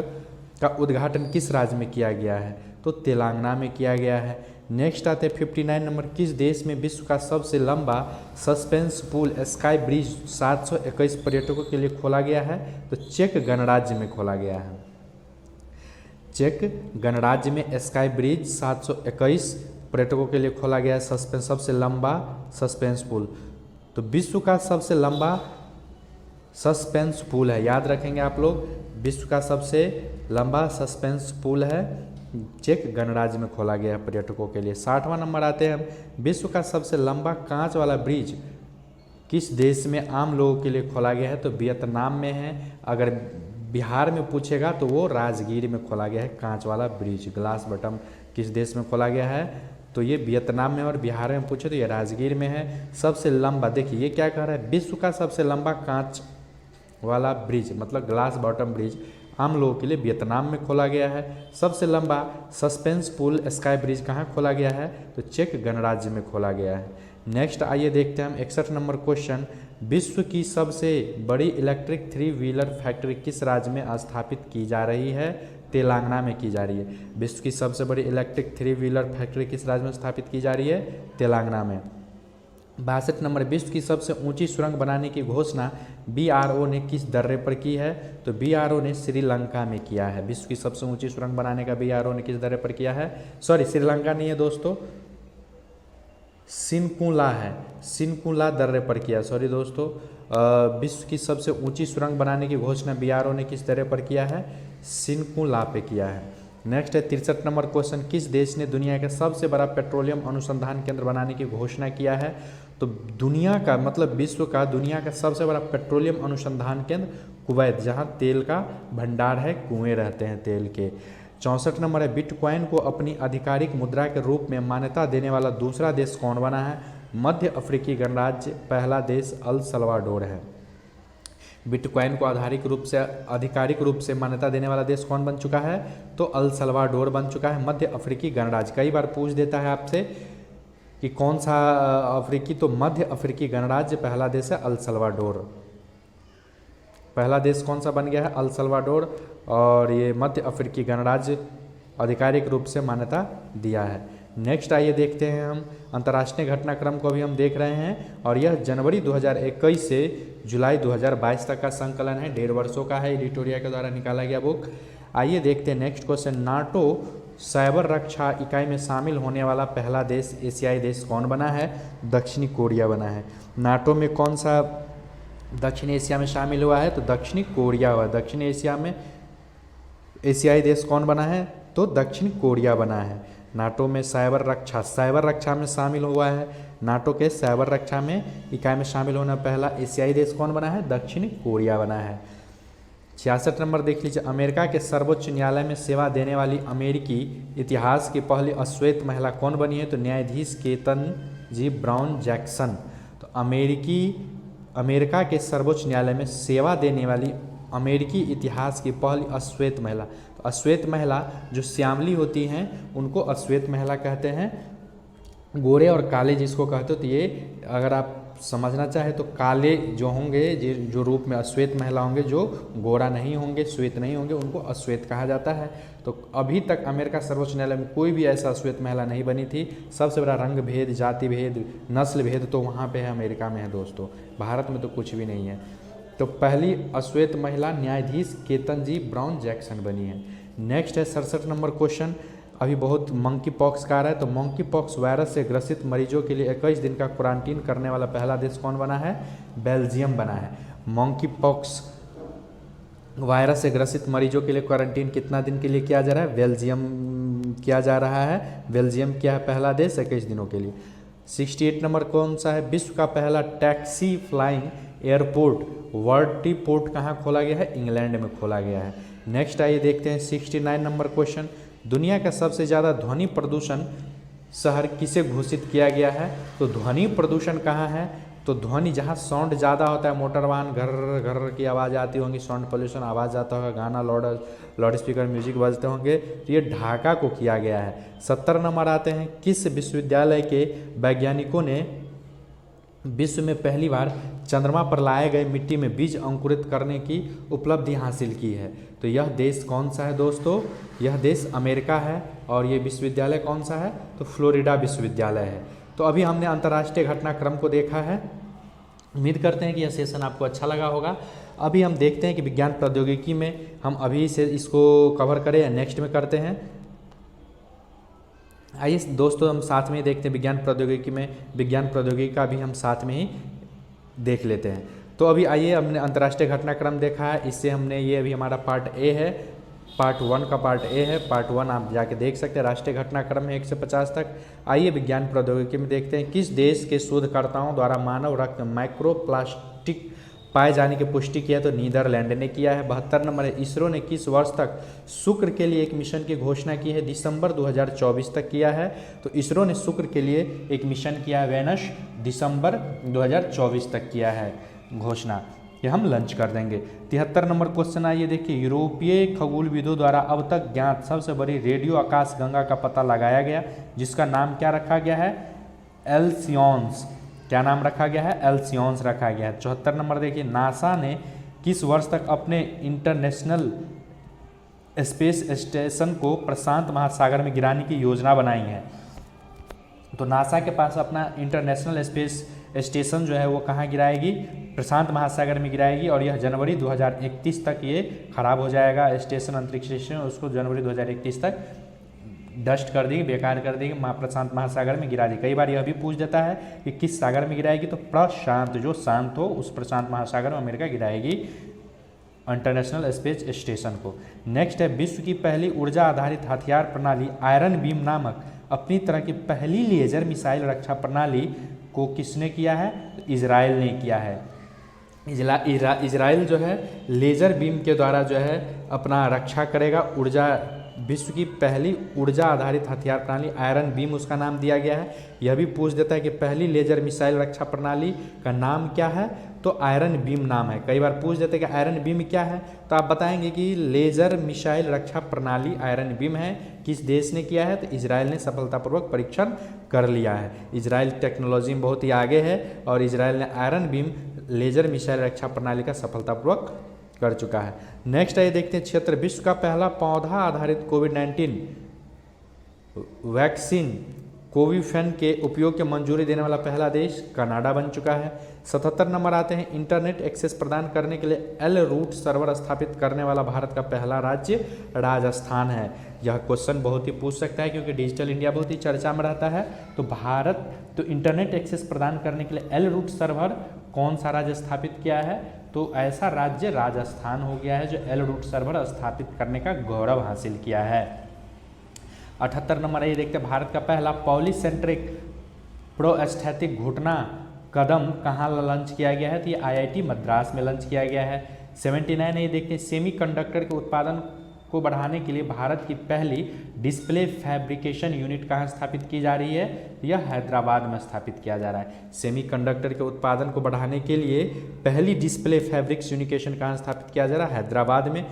का उद्घाटन किस राज्य में किया गया है? तो तेलंगाना में किया गया है। नेक्स्ट आते हैं 59 नंबर, किस देश में विश्व का सबसे लंबा सस्पेंस पूल स्काई ब्रिज 721 पर्यटकों के लिए खोला गया है? तो चेक गणराज्य में खोला गया है। चेक गणराज्य में स्काई ब्रिज 721 पर्यटकों के लिए खोला गया है सबसे लंबा सस्पेंस पूल। तो विश्व का सबसे लंबा सस्पेंस पूल है, याद रखेंगे आप लोग, विश्व का सबसे लंबा सस्पेंस पूल है, चेक गणराज्य में खोला गया है पर्यटकों के लिए। 60वां नंबर आते हैं हम, विश्व का सबसे लंबा कांच वाला ब्रिज किस देश में आम लोगों के लिए खोला गया है? तो वियतनाम में है। अगर बिहार में पूछेगा तो वो राजगीर में खोला गया है कांच वाला ब्रिज, ग्लास बॉटम किस देश में खोला गया है? तो ये वियतनाम में, और बिहार में पूछे तो ये राजगीर में है। सबसे लंबा, देखिए ये क्या कह रहा है, विश्व का सबसे लंबा कांच वाला ब्रिज मतलब ग्लास बॉटम ब्रिज आम लोगों के लिए वियतनाम में खोला गया है। सबसे लंबा सस्पेंस पूल स्काई ब्रिज कहाँ खोला गया है? तो चेक गणराज्य में खोला गया है। नेक्स्ट आइए देखते हैं हम 61 नंबर क्वेश्चन, विश्व की सबसे बड़ी इलेक्ट्रिक 3 व्हीलर फैक्ट्री किस राज्य में स्थापित की जा रही है? तेलंगाना में की जा रही है। विश्व की सबसे बड़ी इलेक्ट्रिक 3 व्हीलर फैक्ट्री किस राज्य में स्थापित की जा रही है? तेलंगाना में। 62 नंबर, विश्व की सबसे ऊंची सुरंग बनाने की घोषणा BRO ने किस दर्रे पर की है? तो BRO ने श्रीलंका में किया है। विश्व की सबसे ऊंची सुरंग बनाने का BRO ने किस दर्रे पर किया है? सॉरी, श्रीलंका नहीं है दोस्तों, सिनकुला है, सिनकुला दर्रे पर किया। सॉरी दोस्तों, विश्व की सबसे ऊंची सुरंग बनाने की घोषणा BRO ने किस दर्रे पर किया है? सिनकुला पे किया है। नेक्स्ट है 63 नंबर क्वेश्चन, किस देश ने दुनिया का सबसे बड़ा पेट्रोलियम अनुसंधान केंद्र बनाने की घोषणा किया है? तो दुनिया का मतलब विश्व का दुनिया का सबसे बड़ा पेट्रोलियम अनुसंधान केंद्र कुवैत, जहां तेल का भंडार है, कुएं रहते हैं तेल के। 64 नंबर है, बिटकॉइन को अपनी आधिकारिक मुद्रा के रूप में मान्यता देने वाला दूसरा देश कौन बना है? मध्य अफ्रीकी गणराज्य, पहला देश अल सल्वाडोर है। बिटकॉइन को आधिकारिक रूप से मान्यता देने वाला देश कौन बन चुका है? तो अल सल्वाडोर बन चुका है। मध्य अफ्रीकी गणराज्य, कई बार पूछ देता है आपसे कि कौन सा अफ्रीकी, तो मध्य अफ्रीकी गणराज्य पहला देश है अल सल्वाडोर। पहला देश कौन सा बन गया है? अल सल्वाडोर, और ये मध्य अफ्रीकी गणराज्य आधिकारिक रूप से मान्यता दिया है। नेक्स्ट आइए देखते हैं हम अंतर्राष्ट्रीय घटनाक्रम को भी हम देख रहे हैं, और यह जनवरी 2021 से जुलाई 2022 तक का संकलन है, 1.5 वर्षों का है, एडिटोरिया के द्वारा निकाला गया बुक। आइए देखते हैं नेक्स्ट क्वेश्चन। नाटो साइबर रक्षा इकाई में शामिल होने वाला पहला देश एशियाई देश कौन बना है? दक्षिणी कोरिया बना है। नाटो में कौन सा दक्षिण एशिया में शामिल हुआ है? तो दक्षिणी कोरिया हुआ। दक्षिण एशिया में एशियाई देश कौन बना है? तो दक्षिण कोरिया बना है। नाटो में साइबर रक्षा में शामिल हुआ है। नाटो के साइबर रक्षा में इकाई में शामिल होना पहला एशियाई देश कौन बना है? दक्षिण कोरिया बना है। 66 नंबर देख लीजिए। अमेरिका के सर्वोच्च न्यायालय में सेवा देने वाली अमेरिकी इतिहास की पहली अश्वेत महिला कौन बनी है? तो न्यायाधीश केतन ब्राउन जैक्सन। तो अमेरिका के सर्वोच्च न्यायालय में सेवा देने वाली अमेरिकी इतिहास की पहली अश्वेत महिला। तो अश्वेत महिला जो श्यामली होती हैं उनको अश्वेत महिला कहते हैं। गोरे और काले जिसको कहते हो, तो ये अगर आप समझना चाहे तो काले जो होंगे जो रूप में अश्वेत महिला होंगे, जो गोरा नहीं होंगे, श्वेत नहीं होंगे, उनको अश्वेत कहा जाता है। तो अभी तक अमेरिका सर्वोच्च न्यायालय में कोई भी ऐसा अश्वेत महिला नहीं बनी थी। सबसे बड़ा रंग भेद, जाति भेद, नस्ल भेद तो वहाँ पे है, अमेरिका में है दोस्तों। भारत में तो कुछ भी नहीं है। तो पहली अश्वेत महिला न्यायाधीश केतन ब्राउन जैक्सन बनी है। नेक्स्ट है 67 नंबर क्वेश्चन। अभी बहुत मंकी पॉक्स का आ रहा है, तो मंकी पॉक्स वायरस से ग्रसित मरीजों के लिए 21 दिन का क्वारंटीन करने वाला पहला देश कौन बना है? बेल्जियम बना है। मंकी पॉक्स वायरस से ग्रसित मरीजों के लिए क्वारंटीन कितना दिन के लिए किया जा रहा है? बेल्जियम किया जा रहा है। बेल्जियम क्या है? पहला देश 21 दिनों के लिए। 68 नंबर कौन सा है? विश्व का पहला टैक्सी फ्लाइंग एयरपोर्ट वर्टिपोर्ट कहाँ खोला गया है? इंग्लैंड में खोला गया है। नेक्स्ट आइए देखते हैं 69 नंबर क्वेश्चन। दुनिया का सबसे ज़्यादा ध्वनि प्रदूषण शहर किसे घोषित किया गया है? तो ध्वनि प्रदूषण कहाँ है? तो ध्वनि जहाँ साउंड ज़्यादा होता है, मोटर वाहन घर घर की आवाज़ आती होंगी, साउंड पोल्यूशन आवाज़ आता होगा, गाना लाउड स्पीकर म्यूजिक बजते होंगे, तो ये ढाका को किया गया है। 70 नंबर आते हैं। किस विश्वविद्यालय के वैज्ञानिकों ने विश्व में पहली बार चंद्रमा पर लाए गए मिट्टी में बीज अंकुरित करने की उपलब्धि हासिल की है? तो यह देश कौन सा है दोस्तों? यह देश अमेरिका है। और ये विश्वविद्यालय कौन सा है? तो फ्लोरिडा विश्वविद्यालय है। तो अभी हमने अंतर्राष्ट्रीय घटनाक्रम को देखा है। उम्मीद करते हैं कि यह सेशन आपको अच्छा लगा होगा। अभी हम देखते हैं कि विज्ञान प्रौद्योगिकी में हम अभी से इसको कवर करें या नेक्स्ट में करते हैं। आइए दोस्तों हम साथ में ही देखते हैं विज्ञान प्रौद्योगिकी का भी हम साथ में ही देख लेते हैं। तो अभी आइए, हमने अंतर्राष्ट्रीय घटनाक्रम देखा है। इससे हमने ये अभी हमारा पार्ट ए है, पार्ट 1 का पार्ट ए है। पार्ट 1 आप जाके देख सकते हैं। राष्ट्रीय घटनाक्रम है 1 से 50 तक। आइए विज्ञान प्रौद्योगिकी में देखते हैं। किस देश के शोधकर्ताओं द्वारा मानव रक्त में माइक्रोप्लास्टिक पाए जाने की पुष्टि किया? तो नीदरलैंड ने किया है। 72 नंबर है। इसरो ने किस वर्ष तक शुक्र के लिए एक मिशन की घोषणा की है? दिसंबर 2024 तक किया है। तो इसरो ने शुक्र के लिए एक मिशन किया है वेनस, दिसंबर 2024 तक किया है घोषणा, ये हम लॉन्च कर देंगे। 73 नंबर क्वेश्चन आइए देखिए। यूरोपीय खगोलविदों द्वारा अब तक ज्ञात सबसे बड़ी रेडियो आकाश गंगा का पता लगाया गया, जिसका नाम क्या रखा गया है? एल्सियोन्स। क्या नाम रखा गया है? एल्सियोन्स रखा गया है। 74 नंबर देखिए। नासा ने किस वर्ष तक अपने इंटरनेशनल स्पेस स्टेशन को प्रशांत महासागर में गिराने की योजना बनाई है? तो नासा के पास अपना इंटरनेशनल स्पेस स्टेशन जो है वो कहाँ गिराएगी? प्रशांत महासागर में गिराएगी। और यह जनवरी 2031 तक ये खराब हो जाएगा स्टेशन, अंतरिक्ष स्टेशन, उसको जनवरी 2031 तक डस्ट कर देगी, बेकार कर देगी, प्रशांत महासागर में गिरा दी। कई बार यह भी पूछ देता है कि किस सागर में गिराएगी? तो प्रशांत, जो शांत हो उस प्रशांत महासागर में अमेरिका गिराएगी इंटरनेशनल स्पेस स्टेशन को। नेक्स्ट है। विश्व की पहली ऊर्जा आधारित हथियार प्रणाली आयरन बीम नामक अपनी तरह की पहली लेजर मिसाइल रक्षा प्रणाली को किसने किया है? इजराइल ने किया है। इजराइल जो है लेजर बीम के द्वारा जो है अपना रक्षा करेगा। विश्व की पहली ऊर्जा आधारित हथियार प्रणाली आयरन बीम उसका नाम दिया गया है। यह भी पूछ देता है कि पहली लेजर मिसाइल रक्षा प्रणाली का नाम क्या है? तो आयरन बीम नाम है। कई बार पूछ देते हैं कि आयरन बीम क्या है, तो आप बताएंगे कि लेजर मिसाइल रक्षा प्रणाली आयरन बीम है। किस देश ने किया है? तो इजराइल ने सफलतापूर्वक परीक्षण कर लिया है। इजराइल टेक्नोलॉजी में बहुत ही आगे है और इजराइल ने आयरन बीम लेजर मिसाइल रक्षा प्रणाली का सफलतापूर्वक कर चुका है। नेक्स्ट आइए देखते हैं क्षेत्र। विश्व का पहला पौधा आधारित कोविड-19 वैक्सीन कोविफेन के उपयोग की मंजूरी देने वाला पहला देश कनाडा बन चुका है। 77 नंबर आते हैं, इंटरनेट एक्सेस प्रदान करने के लिए एल रूट सर्वर स्थापित करने वाला भारत का पहला राज्य राजस्थान है। यह क्वेश्चन बहुत ही पूछ सकता है क्योंकि डिजिटल इंडिया बहुत ही चर्चा में रहता है। तो भारत तो इंटरनेट एक्सेस प्रदान करने के लिए एल रूट सर्वर कौन सा राज्य स्थापित किया है? तो ऐसा राज्य राजस्थान हो गया है जो एल रूट सर्वर स्थापित करने का गौरव हासिल किया है। 78 नंबर ये देखते हैं, भारत का पहला पॉलीसेंट्रिक प्रोस्थेटिक घुटना कदम कहाँ लॉन्च किया गया है? तो ये IIT मद्रास में लॉन्च किया गया है। 79 ये देखते हैं, सेमीकंडक्टर के उत्पादन को बढ़ाने के लिए भारत की पहली डिस्प्ले फैब्रिकेशन यूनिट कहाँ स्थापित की जा रही है? यह हैदराबाद में स्थापित किया जा रहा है। सेमीकंडक्टर के उत्पादन को बढ़ाने के लिए पहली डिस्प्ले फैब्रिकेशन कहाँ स्थापित किया जा रहा है? हैदराबाद में।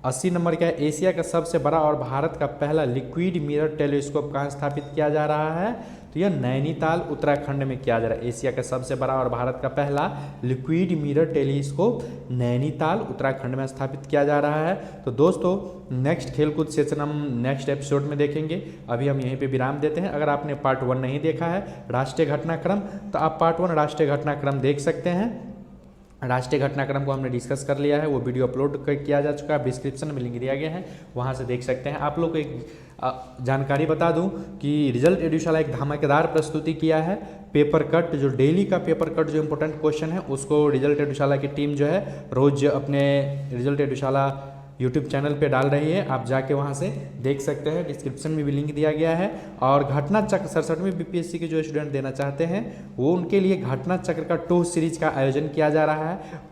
80 नंबर का है, एशिया का सबसे बड़ा और भारत का पहला लिक्विड मिरर टेलीस्कोप कहाँ स्थापित किया जा रहा है? तो यह नैनीताल उत्तराखंड में किया जा रहा है। एशिया का सबसे बड़ा और भारत का पहला liquid mirror telescope Nainital Uttarakhand में स्थापित किया जा रहा है। तो दोस्तों नेक्स्ट खेलकूद सेशन हम नेक्स्ट एपिसोड में देखेंगे। अभी हम यहीं पे विराम देते हैं। अगर आपने पार्ट 1 नहीं देखा है राष्ट्रीय घटनाक्रम, तो आप पार्ट 1 राष्ट्रीय घटनाक्रम देख सकते हैं। राष्ट्रीय घटनाक्रम को हमने डिस्कस कर लिया है, वो वीडियो अपलोड किया जा चुका है, डिस्क्रिप्शन में लिंक दिया गया है, वहाँ से देख सकते हैं। आप लोग को एक जानकारी बता दूं कि रिजल्ट एडुशाला एक धमाकेदार प्रस्तुति किया है। पेपर कट जो डेली का पेपर कट जो इंपॉर्टेंट क्वेश्चन है उसको रिजल्ट एडुशाला की टीम जो है रोज अपने रिजल्ट एडुशाला यूट्यूब चैनल पे डाल रही है, आप जाके वहाँ से देख सकते हैं। डिस्क्रिप्शन में भी लिंक दिया गया है। और घटना चक्र 67वीं BPSC के जो स्टूडेंट देना चाहते हैं वो उनके लिए घटना चक्र का 2 सीरीज का आयोजन किया जा रहा है।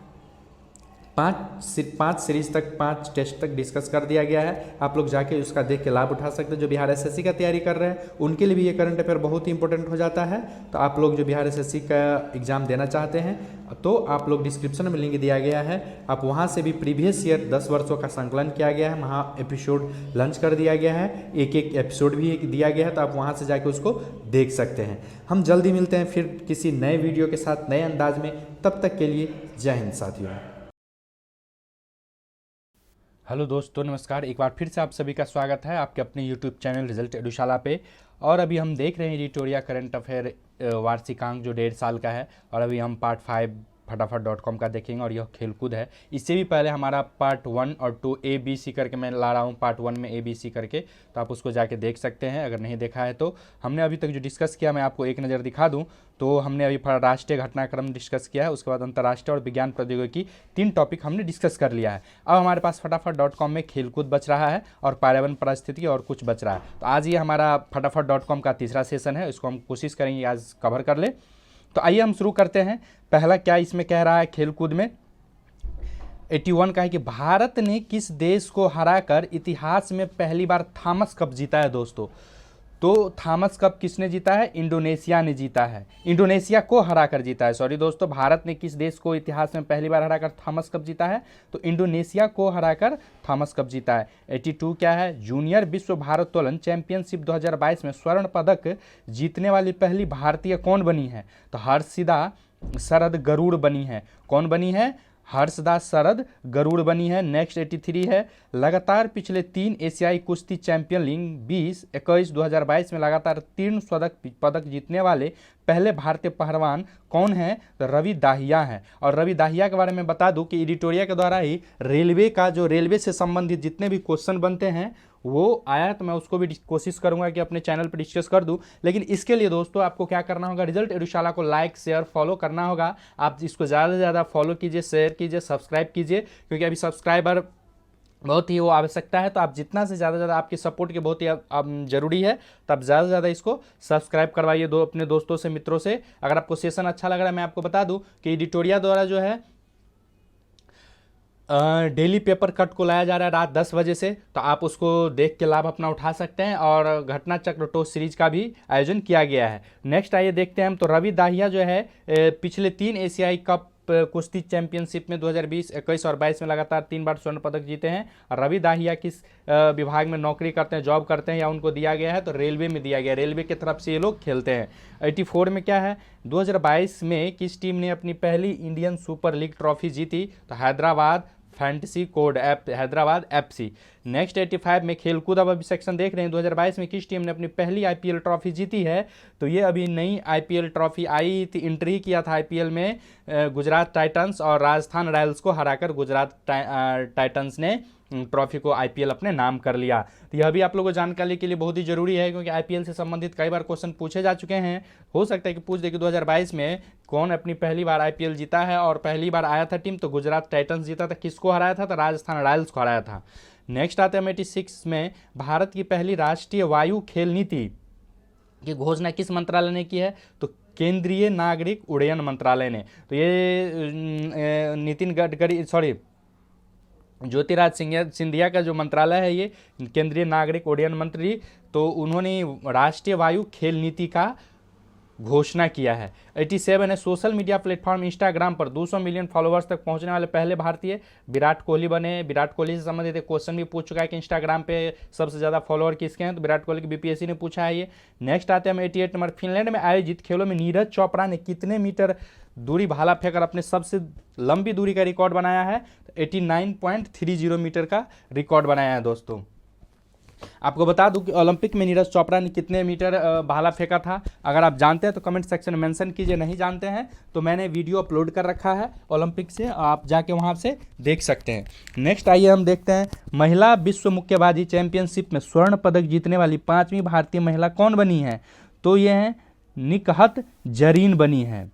5 सीरीज तक 5 टेस्ट तक डिस्कस कर दिया गया है। आप लोग जाके उसका देख के लाभ उठा सकते हैं। जो बिहार SSC का तैयारी कर रहे हैं उनके लिए भी ये करंट अफेयर बहुत ही इंपॉर्टेंट हो जाता है। तो आप लोग जो बिहार SSC का एग्जाम देना चाहते हैं तो आप लोग डिस्क्रिप्शन में लिंक दिया गया है, आप वहाँ से भी प्रीवियस ईयर 10 वर्षों का संकलन किया गया है, वहाँ एपिसोड लॉन्च कर दिया गया है, एक एपिसोड भी दिया गया है, तो आप वहाँ से जाके उसको देख सकते हैं। हम जल्दी मिलते हैं फिर किसी नए वीडियो के साथ नए अंदाज में। तब तक के लिए जय हिंद साथियों।
हेलो दोस्तों, नमस्कार। एक बार फिर से आप सभी का स्वागत है आपके अपने यूट्यूब चैनल रिजल्ट एडुशाला पे। और अभी हम देख रहे हैं एडिटोरिया करंट अफेयर वार्षिकांक जो 1.5 साल का है, और अभी हम पार्ट 5 फटाफट.com का देखेंगे और यह खेलकूद है। इससे भी पहले हमारा पार्ट 1 और 2 ABC करके मैं ला रहा हूँ, पार्ट 1 में ABC करके, तो आप उसको जाके देख सकते हैं अगर नहीं देखा है तो। हमने अभी तक जो डिस्कस किया मैं आपको एक नज़र दिखा दूँ तो हमने अभी राष्ट्रीय घटनाक्रम डिस्कस किया है, उसके बाद अंतर्राष्ट्रीय और विज्ञान प्रौद्योगिकी 3 टॉपिक हमने डिस्कस कर लिया है। अब हमारे पास फटाफट.com में खेलकूद बच रहा है और पर्यावरण परिस्थिति और कुछ बच रहा है। तो आज ये हमारा फटाफट.com का तीसरा सेशन है, इसको हम कोशिश करेंगे आज कवर कर ले। तो आइए हम शुरू करते हैं। पहला क्या इसमें कह रहा है खेलकूद में, 81 का है कि भारत ने किस देश को हराकर इतिहास में पहली बार थॉमस कप जीता है दोस्तों। तो थॉमस कप किसने जीता है? इंडोनेशिया ने जीता है, इंडोनेशिया को हराकर जीता है। सॉरी दोस्तों, भारत ने किस देश को इतिहास में पहली बार हराकर थॉमस कप जीता है? तो इंडोनेशिया को हराकर थॉमस कप जीता है। 82 क्या है? जूनियर विश्व भारोत्तोलन चैंपियनशिप 2022 में स्वर्ण पदक जीतने वाली पहली भारतीय कौन बनी है? तो हर्षिदा शरद गरुड़ बनी है। कौन बनी है? हर्षदास शरद गरुड़ बनी है। नेक्स्ट 83 है, लगातार पिछले 3 एशियाई कुश्ती चैंपियन लीग 20, 21, 2022 में लगातार 3 पदक जीतने वाले पहले भारतीय पहलवान कौन है? तो रवि दाहिया है। और रवि दाहिया के बारे में बता दूं कि एडिटोरिया के द्वारा ही रेलवे का जो रेलवे से संबंधित जितने भी क्वेश्चन बनते हैं वो आया, तो मैं उसको भी कोशिश करूंगा कि अपने चैनल पर डिस्कस कर दूं। लेकिन इसके लिए दोस्तों आपको क्या करना होगा, रिजल्ट एडुशाला को लाइक शेयर फॉलो करना होगा। आप इसको ज़्यादा से ज़्यादा फॉलो कीजिए, शेयर कीजिए, सब्सक्राइब कीजिए, क्योंकि अभी सब्सक्राइबर बहुत ही वो आवश्यकता है। तो आप जितना से ज़्यादा आपकी सपोर्ट की बहुत ही ज़रूरी है, तो आप ज़्यादा से ज़्यादा इसको सब्सक्राइब करवाइए अपने दोस्तों से, मित्रों से। अगर आपको सेशन अच्छा लग रहा है, मैं आपको बता दूं कि एडिटोरिया द्वारा जो है डेली पेपर कट को लाया जा रहा है रात 10 बजे से, तो आप उसको देख के लाभ अपना उठा सकते हैं। और घटना चक्र टॉस सीरीज का भी आयोजन किया गया है। नेक्स्ट आइए देखते हैं हम। तो रवि दाहिया जो है पिछले 3 एशियाई कप कुश्ती चैंपियनशिप में 2020, 21 और 22 में लगातार 3 बार स्वर्ण पदक जीते हैं। रवि दाहिया किस विभाग में नौकरी करते हैं, जॉब करते हैं, या उनको दिया गया है? तो रेलवे में दिया गया, रेलवे की तरफ से ये लोग खेलते हैं। 84 में क्या है? 2022 में किस टीम ने अपनी पहली इंडियन सुपर लीग ट्रॉफी जीती? तो Hyderabad fantasy code F Hyderabad FC। Next 85 में खेलकूद, अब अभी सेक्शन देख रहे हैं 2022 में किस टीम ने अपनी पहली IPL ट्रॉफी जीती है। तो ये अभी नई IPL ट्रॉफी आई थी, एंट्री किया था IPL में गुजरात टाइटंस और राजस्थान रॉयल्स को हराकर गुजरात टाइटंस ने ट्रॉफी को IPL अपने नाम कर लिया। तो यह भी आप लोगों को जानकारी के लिए बहुत ही जरूरी है, क्योंकि IPL से संबंधित कई बार क्वेश्चन पूछे जा चुके हैं। हो सकता है कि पूछ दे कि 2022 में कौन अपनी पहली बार IPL जीता है, और पहली बार आया था टीम तो गुजरात टाइटंस जीता था। किसको हराया था? तो राजस्थान रॉयल्स को हराया था। नेक्स्ट आते हैं 86 में भारत की पहली राष्ट्रीय वायु खेल नीति की घोषणा किस मंत्रालय ने की है? तो केंद्रीय नागरिक उड्डयन मंत्रालय ने। तो ये नितिन गडकरी ज्योतिराज सिंधिया का जो मंत्रालय है, ये केंद्रीय नागरिक उड्डयन मंत्री, तो उन्होंने राष्ट्रीय वायु खेल नीति का घोषणा किया है। 87 है सोशल मीडिया प्लेटफॉर्म इंस्टाग्राम पर 200 मिलियन फॉलोअर्स तक पहुंचने वाले पहले भारतीय विराट कोहली बने। विराट कोहली से संबंधित एक क्वेश्चन भी पूछ चुका है कि इंस्टाग्राम पे सबसे ज़्यादा फॉलोअर किसके हैं, तो विराट कोहली की BPSC ने पूछा है ये। नेक्स्ट आते हैं हम 88 नंबर, फिनलैंड में आयोजित खेलों में नीरज चोपड़ा ने कितने मीटर दूरी भाला फेंकर अपने सबसे लंबी दूरी का रिकॉर्ड बनाया है? 89.30 मीटर का रिकॉर्ड बनाया है दोस्तों। आपको बता दूं कि ओलंपिक में नीरज चोपड़ा ने कितने मीटर भाला फेंका था। अगर आप जानते हैं तो कमेंट सेक्शन में मेंशन कीजिए, नहीं जानते हैं तो मैंने वीडियो अपलोड कर रखा है ओलंपिक से, आप जाके वहां से देख सकते हैं। नेक्स्ट आइए हम देखते हैं, महिला विश्व मुक्केबाजी चैंपियनशिप में स्वर्ण पदक जीतने वाली 5वीं भारतीय महिला कौन बनी है? तो ये है निकहत जरीन बनी है।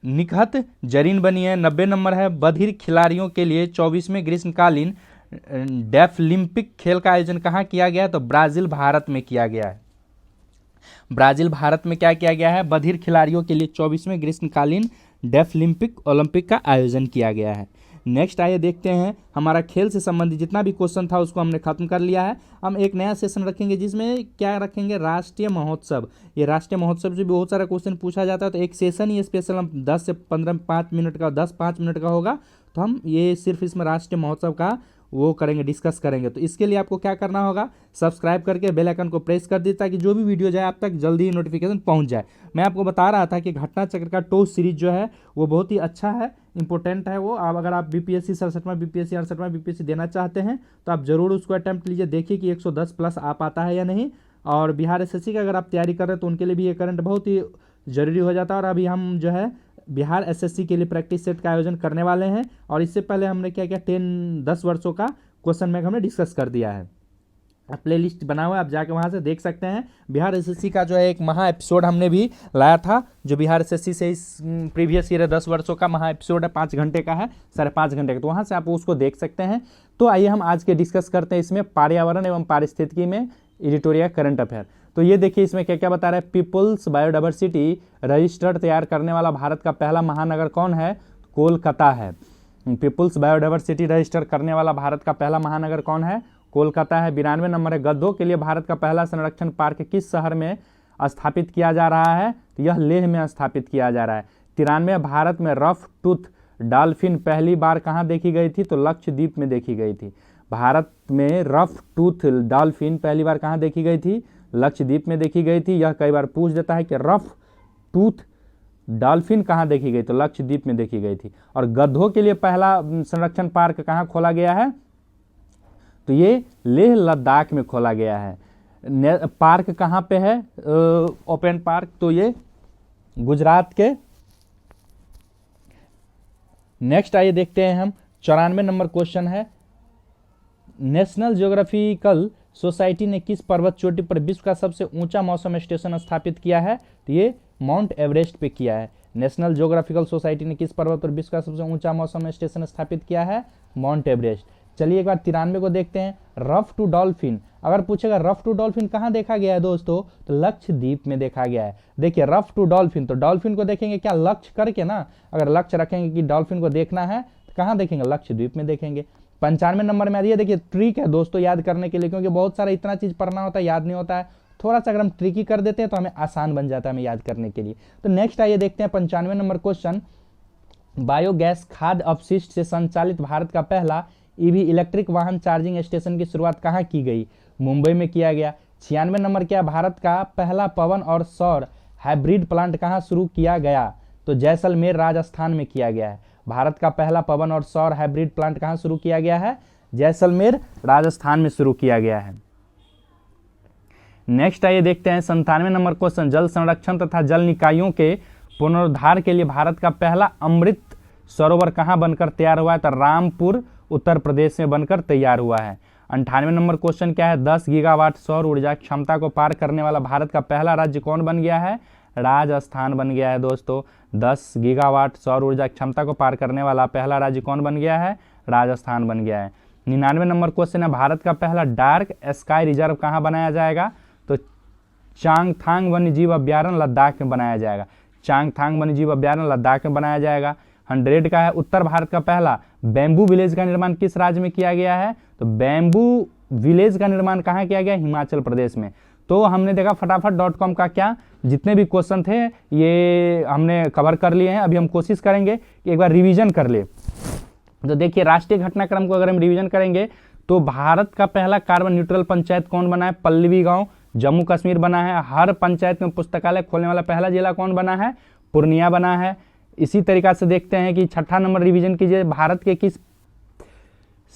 निकहत जरीन बनी है। 90 नंबर है, बधिर खिलाड़ियों के लिए 24वें ग्रीष्मकालीन डेफलिम्पिक खेल का आयोजन कहाँ किया गया है? तो ब्राजील भारत में किया गया है। ब्राजील भारत में क्या किया गया है? बधिर खिलाड़ियों के लिए 24वें ग्रीष्मकालीन डेफलिम्पिक ओलंपिक का आयोजन किया गया है। नेक्स्ट आइए देखते हैं, हमारा खेल से संबंधित जितना भी क्वेश्चन था उसको हमने खत्म कर लिया है। हम एक नया सेशन रखेंगे जिसमें क्या रखेंगे? राष्ट्रीय महोत्सव। ये राष्ट्रीय महोत्सव से बहुत सारा क्वेश्चन पूछा जाता है, तो एक सेशन ही स्पेशल हम 10 से 5 मिनट का होगा, तो हम ये सिर्फ इसमें राष्ट्रीय महोत्सव का वो करेंगे, डिस्कस करेंगे। तो इसके लिए आपको क्या करना होगा? सब्सक्राइब करके बेल आइकन को प्रेस कर दीजिए ताकि जो भी वीडियो जाए आप तक जल्दी ही नोटिफिकेशन पहुंच जाए। मैं आपको बता रहा था कि घटना चक्र का टॉस सीरीज जो है वो बहुत ही अच्छा है, इंपॉर्टेंट है वो। अब अगर आप BPSC 67 BPSC 68 BPSC देना चाहते हैं तो आप जरूर उसको अटैम्प्ट लीजिए, देखिए कि 110 प्लस आ पाता है या नहीं। और बिहार SSC का अगर आप तैयारी कर रहे हैं तो उनके लिए भी ये करंट बहुत ही ज़रूरी हो जाता है। और अभी हम जो है बिहार SSC के लिए प्रैक्टिस सेट का आयोजन करने वाले हैं, और इससे पहले हमने क्या किया, 10 वर्षों का क्वेश्चन बैंक हमने डिस्कस कर दिया है। प्ले लिस्ट बना हुआ है, आप जाके वहाँ से देख सकते हैं। बिहार SSC का जो है एक महा एपिसोड हमने भी लाया था, जो बिहार SSC से इस प्रीवियस ईयर 10 वर्षों का महा एपिसोड है, 5 घंटे का है, 5.5 घंटे का, तो वहाँ से आप उसको देख सकते हैं। तो आइए हम आज के डिस्कस करते हैं इसमें पर्यावरण एवं पारिस्थितिकी में एडिटोरियल करंट अफेयर। तो ये देखिए इसमें क्या क्या बता रहा है। पीपुल्स बायोडाइवर्सिटी रजिस्टर तैयार करने वाला भारत का पहला महानगर कौन है? कोलकाता है। पीपुल्स बायोडाइवर्सिटी रजिस्टर करने वाला भारत का पहला महानगर कौन है? कोलकाता है। 92 नंबर है, गधों के लिए भारत का पहला संरक्षण पार्क किस शहर में स्थापित किया जा रहा है? तो यह लेह में स्थापित किया जा रहा है। 93 भारत में रफ टूथ डॉल्फिन पहली बार कहाँ देखी गई थी? तो लक्षद्वीप में देखी गई थी। भारत में रफ टूथ डॉल्फिन पहली बार कहाँ देखी गई थी? लक्षद्वीप में देखी गई थी। यह कई बार पूछ देता है कि रफ टूथ डॉल्फिन कहाँ देखी गई? तो लक्षद्वीप में देखी गई थी। और गधों के लिए पहला संरक्षण पार्क कहाँ खोला गया है? तो ये लेह लद्दाख में खोला गया है। पार्क कहाँ पे है? ओपन पार्क, तो ये गुजरात के। नेक्स्ट आइए देखते हैं हम, 94 नंबर क्वेश्चन है, नेशनल ज्योग्राफिकल सोसाइटी ने किस पर्वत चोटी पर विश्व का सबसे ऊंचा मौसम स्टेशन स्थापित किया है? तो ये माउंट एवरेस्ट पे किया है। नेशनल ज्योग्राफिकल सोसाइटी ने किस पर्वत पर विश्व का सबसे ऊंचा मौसम स्टेशन स्थापित किया है? Mount Everest. चलिए एक बार 93 को देखते हैं, रफ टू डॉल्फिन। अगर पूछेगा रफ टू डॉल्फिन कहाँ देखा गया है दोस्तों, तो लक्षद्वीप में देखा गया है। देखिए रफ टू डॉल्फिन, तो डॉल्फिन को देखेंगे क्या? लक्ष्य करके ना, अगर लक्ष्य रखेंगे कि डॉल्फिन को देखना है तो कहाँ देखेंगे? लक्षद्वीप में देखेंगे। 95 नंबर में आ रही है, देखिए ट्रिक है दोस्तों याद करने के लिए, क्योंकि बहुत सारा इतना चीज पढ़ना होता है, याद नहीं होता है। थोड़ा सा अगर हम ट्रिकी कर देते हैं तो हमें आसान बन जाता है हमें याद करने के लिए। तो नेक्स्ट आइए देखते हैं 95 नंबर क्वेश्चन, बायोगैस खाद्य अपशिष्ट से संचालित भारत का पहला ईवी इलेक्ट्रिक वाहन चार्जिंग स्टेशन की शुरुआत कहाँ की गई? मुंबई में किया गया। 96 नंबर क्या, भारत का पहला पवन और सौर हाइब्रिड प्लांट कहाँ शुरू किया गया? तो जैसलमेर राजस्थान में किया गया है। भारत का पहला पवन और सौर हाइब्रिड प्लांट कहाँ शुरू किया गया है? जैसलमेर राजस्थान में शुरू किया गया है। नेक्स्ट आइए देखते हैं 97 नंबर क्वेश्चन, जल संरक्षण तथा जल निकायों के पुनरुद्धार के लिए भारत का पहला अमृत सरोवर कहाँ बनकर तैयार हुआ है? तो रामपुर उत्तर प्रदेश में बनकर तैयार हुआ है। 98 नंबर क्वेश्चन क्या है? 10 गीगावाट सौर ऊर्जा क्षमता को पार करने वाला भारत का पहला राज्य कौन बन गया है? राजस्थान बन गया है दोस्तों। 10 गीगावाट सौर ऊर्जा क्षमता को पार करने वाला पहला राज्य कौन बन गया है? राजस्थान बन गया है। 99 नंबर क्वेश्चन है, भारत का पहला डार्क स्काई रिजर्व कहाँ बनाया जाएगा? तो चांगथांग वन्यजीव अभ्यारण्य लद्दाख में बनाया जाएगा। चांगथांग वन्यजीव अभ्यारण्य लद्दाख में बनाया जाएगा। 100 का है, उत्तर भारत का पहला बैम्बू विलेज का निर्माण किस राज्य में किया गया है? तो बैम्बू विलेज का निर्माण कहाँ किया गया? हिमाचल प्रदेश में। तो हमने देखा फटाफट.com का क्या जितने भी क्वेश्चन थे ये हमने कवर कर लिए हैं। अभी हम कोशिश करेंगे कि एक बार रिवीजन कर ले। तो देखिए, राष्ट्रीय घटनाक्रम को अगर हम रिवीजन करेंगे तो भारत का पहला कार्बन न्यूट्रल पंचायत कौन बना है? पल्लवी गांव, जम्मू कश्मीर बना है। हर पंचायत में पुस्तकालय खोलने वाला पहला जिला कौन बना है? पूर्णिया बना है। इसी तरीका से देखते हैं कि 6ठा नंबर रिवीजन कीजिए, भारत के किस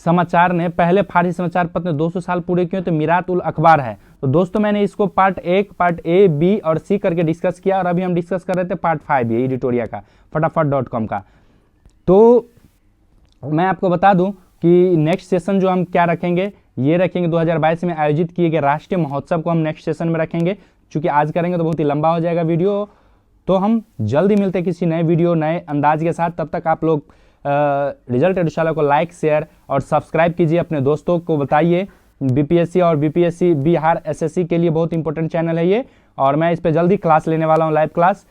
समाचार ने पहले फारसी समाचार पत्र ने 200 साल पूरे किए? तो मिरात उल अखबार है। तो दोस्तों मैंने इसको पार्ट 1, पार्ट ए, बी और सी करके डिस्कस किया और अभी हम डिस्कस कर रहे थे पार्ट 5 ये एडिटोरिया का, फटाफट.com का। तो मैं आपको बता दूं कि नेक्स्ट सेशन जो हम क्या रखेंगे, ये रखेंगे 2022 में आयोजित किए गए राष्ट्रीय महोत्सव को हम नेक्स्ट सेशन में रखेंगे। चूंकि आज करेंगे तो बहुत ही लंबा हो जाएगा वीडियो, तो हम जल्दी मिलते हैं किसी नए वीडियो नए अंदाज के साथ। तब तक आप लोग रिजल्ट एडुशाला को लाइक, शेयर और सब्सक्राइब कीजिए, अपने दोस्तों को बताइए। बीपीएससी और बीपीएससी बिहार एसएससी के लिए बहुत इंपॉर्टेंट चैनल है ये, और मैं इस पर जल्दी क्लास लेने वाला हूँ, लाइव क्लास।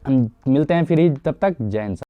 हम मिलते हैं फिर ही, तब तक जय हिंद।